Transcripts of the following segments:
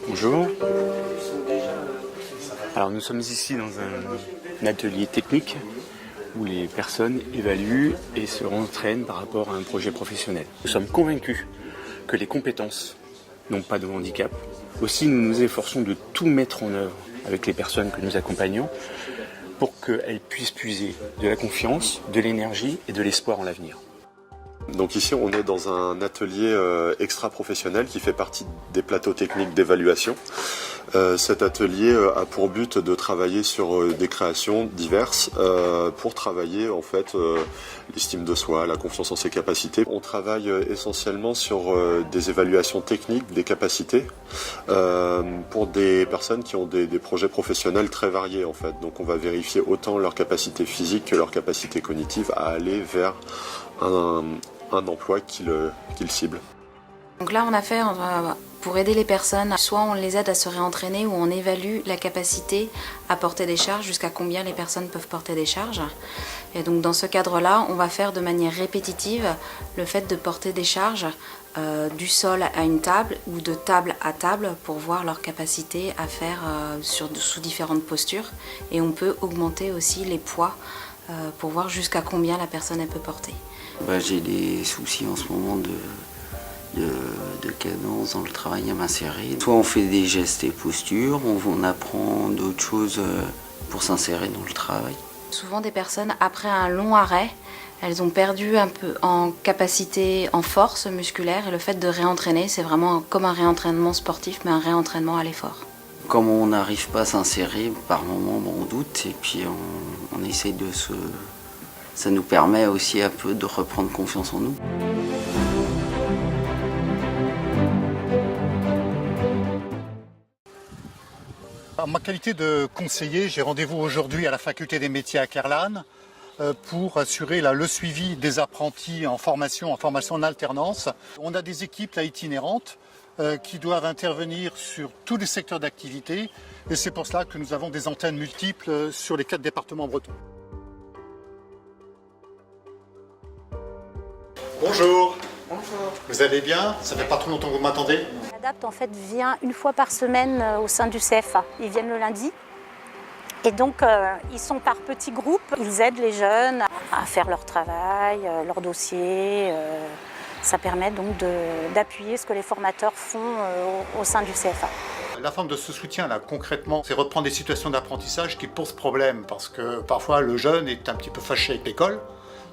Bonjour. Alors nous sommes ici dans un atelier technique où les personnes évaluent et se rentraînent par rapport à un projet professionnel. Nous sommes convaincus que les compétences n'ont pas de handicap. Aussi nous nous efforçons de tout mettre en œuvre avec les personnes que nous accompagnons pour qu'elles puissent puiser de la confiance, de l'énergie et de l'espoir en l'avenir. Donc ici on est dans un atelier extra-professionnel qui fait partie des plateaux techniques d'évaluation. Cet atelier a pour but de travailler sur des créations diverses pour travailler en fait l'estime de soi, la confiance en ses capacités. On travaille essentiellement sur des évaluations techniques des capacités pour des personnes qui ont des projets professionnels très variés en fait. Donc on va vérifier autant leur capacité physique que leur capacité cognitive à aller vers un emploi qu'ils ciblent. Donc là, pour aider les personnes, soit on les aide à se réentraîner ou on évalue la capacité à porter des charges, jusqu'à combien les personnes peuvent porter des charges. Et donc dans ce cadre-là, on va faire de manière répétitive le fait de porter des charges du sol à une table ou de table à table pour voir leur capacité à faire sous différentes postures. Et on peut augmenter aussi les poids pour voir jusqu'à combien la personne elle peut porter. J'ai des soucis en ce moment de cadence dans le travail à m'insérer. Soit on fait des gestes et postures, on apprend d'autres choses pour s'insérer dans le travail. Souvent des personnes, après un long arrêt, elles ont perdu un peu en capacité, en force musculaire, et le fait de réentraîner, c'est vraiment comme un réentraînement sportif, mais un réentraînement à l'effort. Comme on n'arrive pas à s'insérer, par moments on doute, et puis on essaye de se... Ça nous permet aussi un peu de reprendre confiance en nous. En ma qualité de conseiller, j'ai rendez-vous aujourd'hui à la faculté des métiers à Kerlan pour assurer le suivi des apprentis en formation en alternance. On a des équipes là, itinérantes qui doivent intervenir sur tous les secteurs d'activité et c'est pour cela que nous avons des antennes multiples sur les 4 départements bretons. Bonjour. Bonjour. Vous allez bien? Ça fait pas trop longtemps que vous m'attendez? L'ADAPT en fait vient une fois par semaine au sein du CFA. Ils viennent le lundi. Et donc ils sont par petits groupes. Ils aident les jeunes à faire leur travail, leur dossier. Ça permet donc d'appuyer ce que les formateurs font au sein du CFA. La forme de ce soutien, là, concrètement, c'est reprendre des situations d'apprentissage qui posent problème parce que parfois le jeune est un petit peu fâché avec l'école.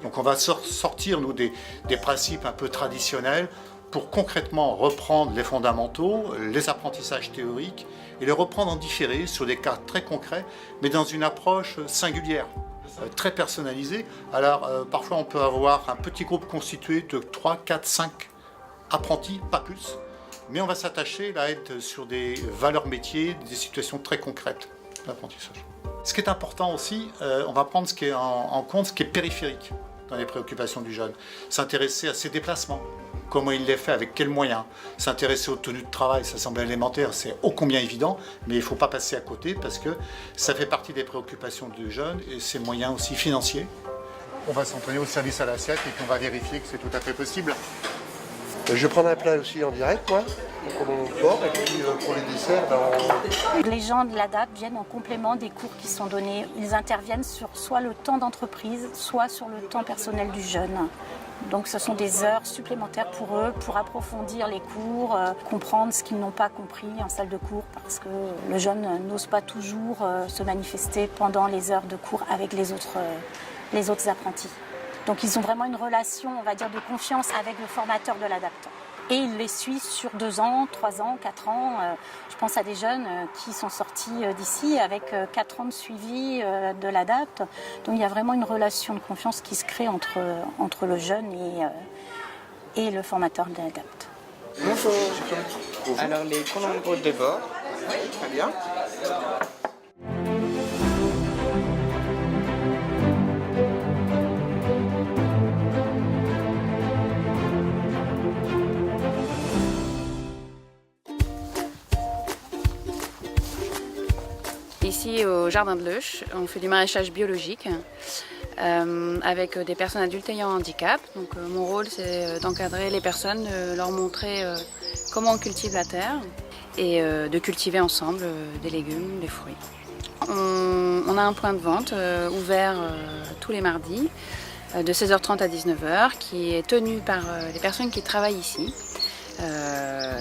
Donc on va sortir nous, des principes un peu traditionnels pour concrètement reprendre les fondamentaux, les apprentissages théoriques et les reprendre en différé sur des cas très concrets, mais dans une approche singulière, très personnalisée. Alors parfois on peut avoir un petit groupe constitué de 3, 4, 5 apprentis, pas plus, mais on va s'attacher là, à être sur des valeurs métiers, des situations très concrètes d'apprentissage. Ce qui est important aussi, on va prendre en compte ce qui est périphérique dans les préoccupations du jeune. S'intéresser à ses déplacements, comment il les fait, avec quels moyens. S'intéresser aux tenues de travail, ça semble élémentaire, c'est ô combien évident, mais il ne faut pas passer à côté parce que ça fait partie des préoccupations du jeune et ses moyens aussi financiers. On va s'entraîner au service à l'assiette et puis on va vérifier que c'est tout à fait possible. Je vais prendre un plat aussi en direct, moi, pour mon port, et puis pour les desserts, Les gens de l'ADAPT viennent en complément des cours qui sont donnés. Ils interviennent sur soit le temps d'entreprise, soit sur le temps personnel du jeune. Donc ce sont des heures supplémentaires pour eux, pour approfondir les cours, comprendre ce qu'ils n'ont pas compris en salle de cours, parce que le jeune n'ose pas toujours se manifester pendant les heures de cours avec les autres apprentis. Donc ils ont vraiment une relation, on va dire, de confiance avec le formateur de l'ADAPT. Et il les suit sur 2 ans, 3 ans, 4 ans. Je pense à des jeunes qui sont sortis d'ici avec 4 ans de suivi de l'ADAPT. Donc il y a vraiment une relation de confiance qui se crée entre le jeune et le formateur de l'ADAPT. Bonjour. Alors les colombes de bord. Oui, très bien. Ici au Jardin de Leuch, on fait du maraîchage biologique avec des personnes adultes ayant un handicap. Donc mon rôle c'est d'encadrer les personnes, de leur montrer comment on cultive la terre. et de cultiver ensemble des légumes, des fruits. On a un point de vente ouvert tous les mardis de 16h30 à 19h qui est tenu par les personnes qui travaillent ici.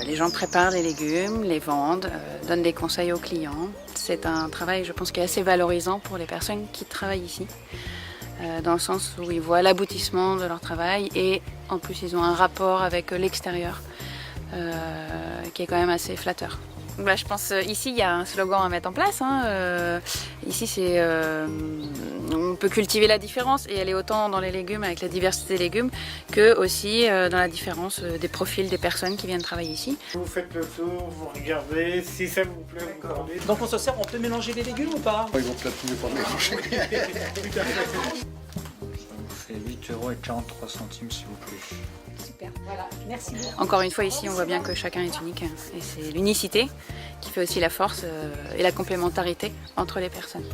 Les gens préparent les légumes, les vendent, donnent des conseils aux clients. C'est un travail, je pense, qui est assez valorisant pour les personnes qui travaillent ici, dans le sens où ils voient l'aboutissement de leur travail et en plus ils ont un rapport avec l'extérieur qui est quand même assez flatteur. Bah, je pense ici il y a un slogan à mettre en place. Ici c'est on peut cultiver la différence et elle est autant dans les légumes avec la diversité des légumes que aussi dans la différence des profils des personnes qui viennent travailler ici. Vous faites le tour, vous regardez, si ça vous plaît, vous commandez. Donc on se sert, on peut mélanger les légumes ou pas? Ils vont platiner pour mélanger. C'est 8,43 € s'il vous plaît. Super, voilà, merci beaucoup. Encore une fois ici on voit bien que chacun est unique et c'est l'unicité qui fait aussi la force et la complémentarité entre les personnes.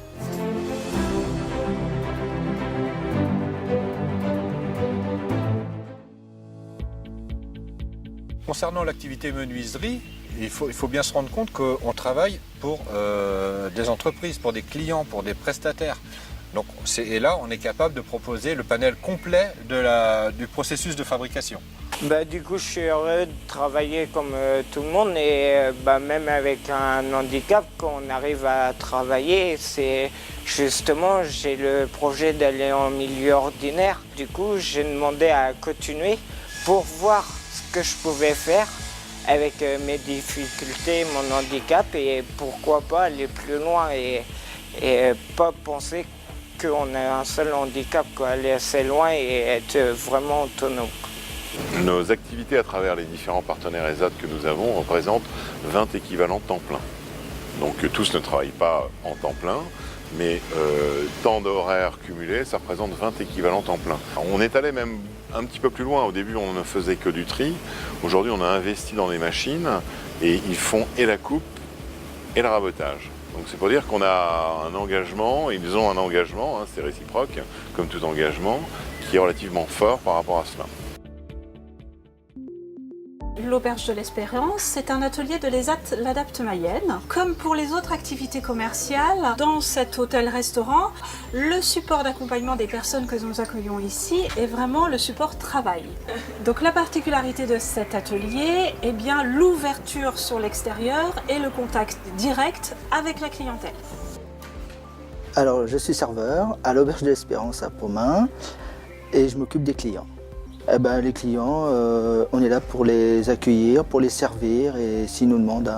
Concernant l'activité menuiserie, il faut bien se rendre compte qu'on travaille pour des entreprises, pour des clients, pour des prestataires. Donc, et là, on est capable de proposer le panel complet du processus de fabrication. Du coup, je suis heureux de travailler comme tout le monde et même avec un handicap, quand on arrive à travailler, c'est justement, j'ai le projet d'aller en milieu ordinaire. Du coup, j'ai demandé à continuer pour voir ce que je pouvais faire avec mes difficultés, mon handicap et pourquoi pas aller plus loin et pas penser qu'on a un seul handicap, aller assez loin et être vraiment autonome. Nos activités à travers les différents partenaires ESAT que nous avons représentent 20 équivalents temps plein. Donc tous ne travaillent pas en temps plein, mais temps d'horaire cumulé, ça représente 20 équivalents temps plein. On est allé même un petit peu plus loin. Au début, on ne faisait que du tri. Aujourd'hui, on a investi dans les machines et ils font et la coupe et le rabotage. Donc c'est pour dire qu'on a un engagement, ils ont un engagement, c'est réciproque, comme tout engagement, qui est relativement fort par rapport à cela. L'Auberge de l'Espérance, c'est un atelier de l'ADAPT Mayenne. Comme pour les autres activités commerciales, dans cet hôtel-restaurant, le support d'accompagnement des personnes que nous accueillons ici est vraiment le support travail. Donc la particularité de cet atelier est bien l'ouverture sur l'extérieur et le contact direct avec la clientèle. Alors je suis serveur à l'Auberge de l'Espérance à Pomain et je m'occupe des clients. Les clients, on est là pour les accueillir, pour les servir et s'ils nous demandent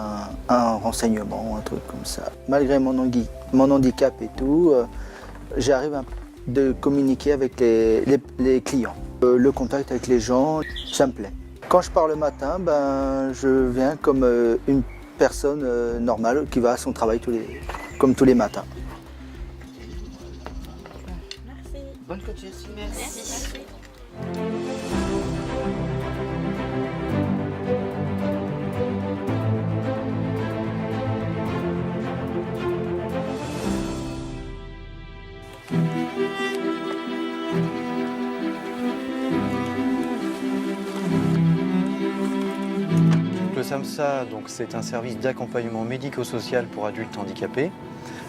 un renseignement, un truc comme ça. Malgré mon handicap et tout, j'arrive de communiquer avec les clients. Le contact avec les gens, ça me plaît. Quand je pars le matin, je viens comme une personne normale qui va à son travail comme tous les matins. Merci. Bonne continuation. Merci. Le SAMSA, c'est un service d'accompagnement médico-social pour adultes handicapés.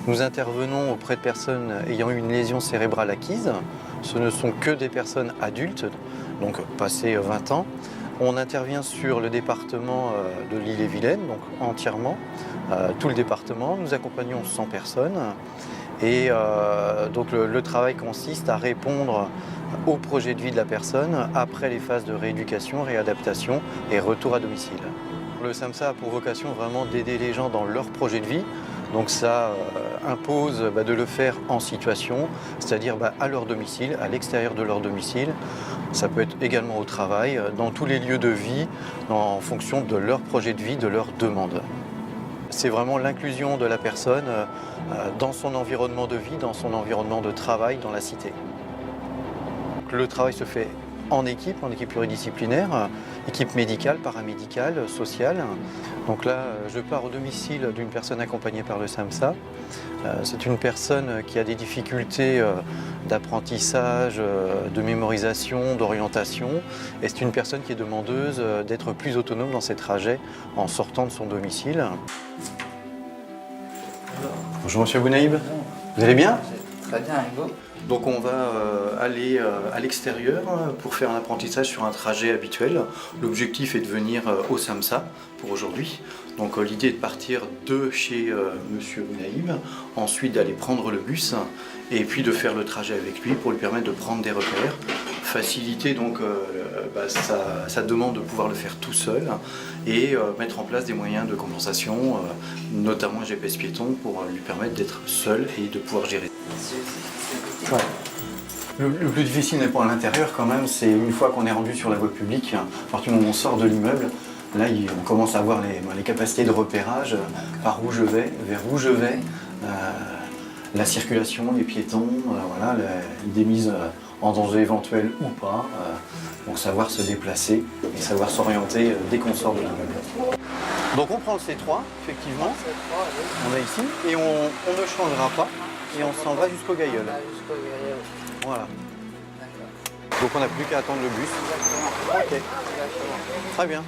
Nous intervenons auprès de personnes ayant eu une lésion cérébrale acquise. Ce ne sont que des personnes adultes, donc passées 20 ans. On intervient sur le département de l'Ille-et-Vilaine, donc entièrement, tout le département. Nous accompagnons 100 personnes. Et le travail consiste à répondre au projet de vie de la personne après les phases de rééducation, réadaptation et retour à domicile. Le SAMSA a pour vocation vraiment d'aider les gens dans leur projet de vie. Donc ça impose de le faire en situation, c'est-à-dire à leur domicile, à l'extérieur de leur domicile. Ça peut être également au travail, dans tous les lieux de vie, en fonction de leur projet de vie, de leur demande. C'est vraiment l'inclusion de la personne dans son environnement de vie, dans son environnement de travail, dans la cité. Le travail se fait en équipe pluridisciplinaire. équipe médicale, paramédicale, sociale. Donc là, je pars au domicile d'une personne accompagnée par le SAMSA. C'est une personne qui a des difficultés d'apprentissage, de mémorisation, d'orientation. Et c'est une personne qui est demandeuse d'être plus autonome dans ses trajets en sortant de son domicile. Bonjour Monsieur Bounaïb, vous allez bien? Très bien, et vous? Donc on va aller à l'extérieur pour faire un apprentissage sur un trajet habituel. L'objectif est de venir au SAMSA pour aujourd'hui. Donc l'idée est de partir de chez Monsieur Bounaïb, ensuite d'aller prendre le bus et puis de faire le trajet avec lui pour lui permettre de prendre des repères. Faciliter donc sa demande de pouvoir le faire tout seul et mettre en place des moyens de compensation, notamment un GPS piéton pour lui permettre d'être seul et de pouvoir gérer. Ouais. Le plus difficile n'est pas à l'intérieur quand même, c'est une fois qu'on est rendu sur la voie publique, à partir du moment où on sort de l'immeuble, là on commence à avoir les capacités de repérage, par où je vais, vers où je vais, la circulation, les piétons, voilà, des mises en danger éventuel ou pas, donc savoir se déplacer et savoir s'orienter dès qu'on sort de l'immeuble. Donc on prend le C3, effectivement, on est ici, et on ne changera pas, et on s'en va jusqu'au Gailleul. Voilà. Donc on n'a plus qu'à attendre le bus. Ok. Très bien.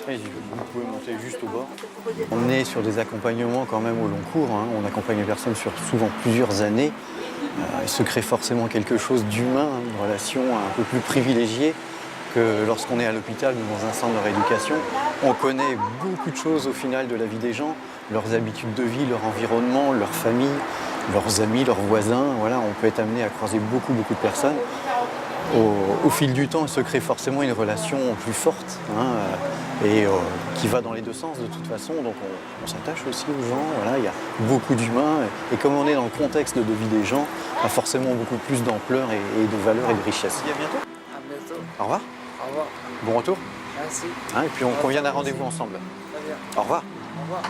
Allez-y, vous pouvez monter juste au bord. On est sur des accompagnements quand même au long cours. Hein. On accompagne les personnes sur souvent plusieurs années. Il se crée forcément quelque chose d'humain, une relation un peu plus privilégiée que lorsqu'on est à l'hôpital ou dans un centre de rééducation. On connaît beaucoup de choses au final de la vie des gens, leurs habitudes de vie, leur environnement, leur famille, leurs amis, leurs voisins. Voilà, on peut être amené à croiser beaucoup de personnes. Au fil du temps, il se crée forcément une relation plus forte et qui va dans les deux sens de toute façon. Donc on s'attache aussi aux gens. Voilà, il y a beaucoup d'humains. Et comme on est dans le contexte de vie des gens, il y a forcément beaucoup plus d'ampleur et de valeur et de richesse. À bientôt. À bientôt. Au revoir. Au revoir. Bon retour. Merci. Et puis on convient d'un rendez-vous ensemble. Très bien. Au revoir. Au revoir.